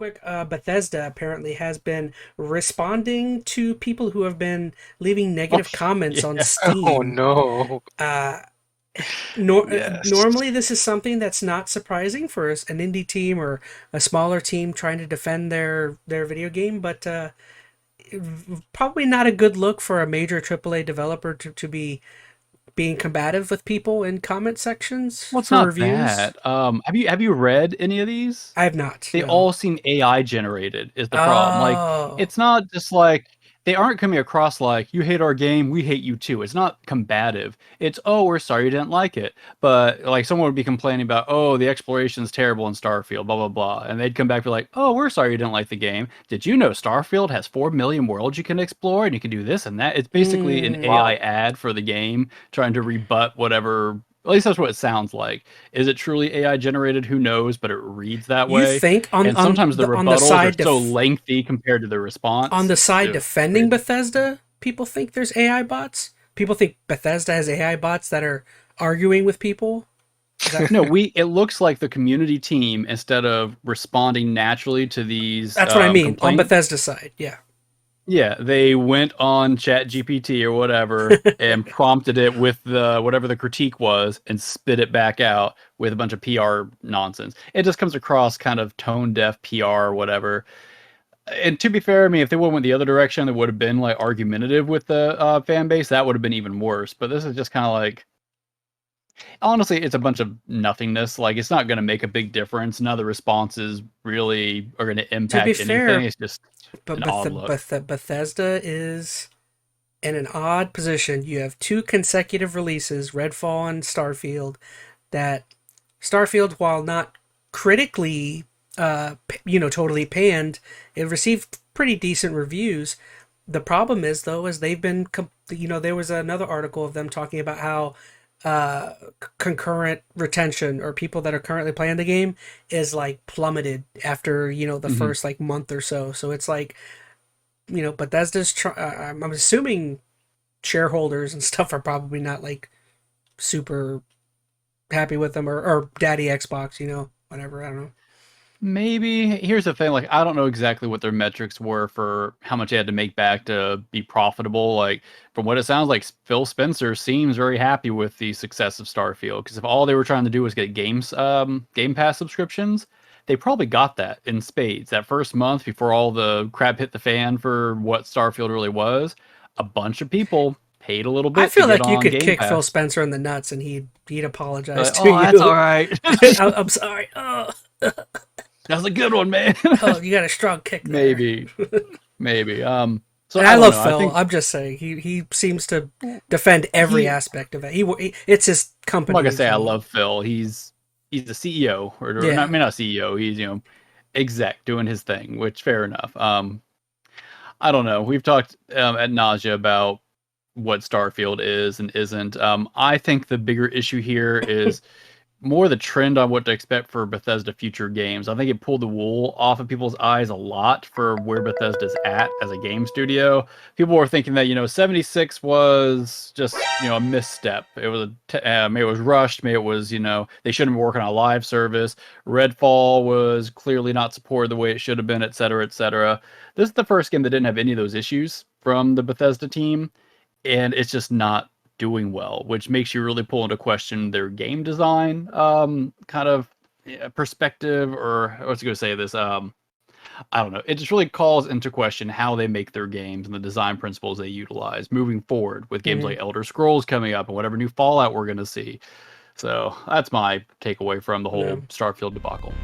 quick, Bethesda apparently has been responding to people who have been leaving Oh, negative comments on yeah. Oh Steam. no. Uh, Yes. Normally, this is something that's not surprising for an indie team or a smaller team trying to defend their video game, but probably not a good look for a major AAA developer to be being combative with people in comment sections Well, it's for not reviews. that. Have you read any of these? I have not, They no. all seem AI generated is the problem. Like, Oh, it's not just like they aren't coming across like you hate our game, we hate you too. It's not combative. It's, oh, we're sorry you didn't like it. But like someone would be complaining about, oh, the exploration's terrible in Starfield, blah blah blah, and they'd come back and be like, oh, we're sorry you didn't like the game. Did you know Starfield has 4 million worlds you can explore and you can do this and that? It's basically an AI mm. Wow. ad for the game trying to rebut whatever. At least that's what it sounds like. Is it truly AI generated? Who knows? But it reads that You way. think And sometimes the on the rebuttals are so lengthy compared to the on response. the It's side just defending crazy. Bethesda, people think there's AI bots. People think Bethesda has AI bots that are arguing with people. Is that No, it looks like the community team, instead of responding naturally to these that's what I mean on complaints, Bethesda's side? Yeah. yeah, they went on ChatGPT or whatever and prompted it with the whatever the critique was and spit it back out with a bunch of PR nonsense. It just comes across kind of tone deaf PR or whatever. And to be fair, I mean, if they went the other direction, it would have been like argumentative with the fan base. That would have been even worse. But this is just kind of like, honestly, it's a bunch of nothingness. Like, it's not going to make a big difference. None of the responses really are going to To be impact anything. fair, It's just an odd look. Bethesda is in an odd position. You have two consecutive releases, Redfall and Starfield, that Starfield, while not critically, totally panned, it received pretty decent reviews. The problem is, though, is they've been, there was another article of them talking about how concurrent retention or people that are currently playing the game is like plummeted after the Hmm. first like month or so. So it's like Bethesda's. I'm assuming shareholders and stuff are probably not like super happy with them or Daddy Xbox, whatever. I don't know. Maybe. Here's the thing, like, I don't know exactly what their metrics were for how much they had to make back to be profitable. Like, from what it sounds like, Phil Spencer seems very happy with the success of Starfield. Because if all they were trying to do was get Game Pass subscriptions, they probably got that in spades. That first month before all the crap hit the fan for what Starfield really was, a bunch of people paid a little I bit to feel get like you on could Game kick Phil Pass. Spencer in the nuts and he'd They're apologize like, to oh, that's all you. right. I'm sorry. Oh, That's a good one, man. oh, you got a strong kick there. Maybe. Maybe. So And I I don't love know. I Phil. think, I'm just saying he seems to defend every he, aspect of it. It's his I'm not company. gonna say I love Phil. He's the CEO, or not, I Yeah. mean, not CEO. He's, exec doing his thing, which fair enough. I don't know. We've talked ad nausea about what Starfield is and isn't. I think the bigger issue here is more the trend on what to expect for Bethesda future games. I think it pulled the wool off of people's eyes a lot for where Bethesda's at as a game studio. People were thinking that 76 was just a misstep. It was maybe it was rushed. Maybe it was they shouldn't be working on a live service. Redfall was clearly not supported the way it should have been, et cetera, et cetera. This is the first game that didn't have any of those issues from the Bethesda team, and it's just not doing well, which makes you really pull into question their game design kind of perspective, or I was going to say this. I don't know. It just really calls into question how they make their games and the design principles they utilize moving forward with games Hmm. like Elder Scrolls coming up and whatever new Fallout we're going to see. So that's my takeaway from the Yeah. whole Starfield debacle.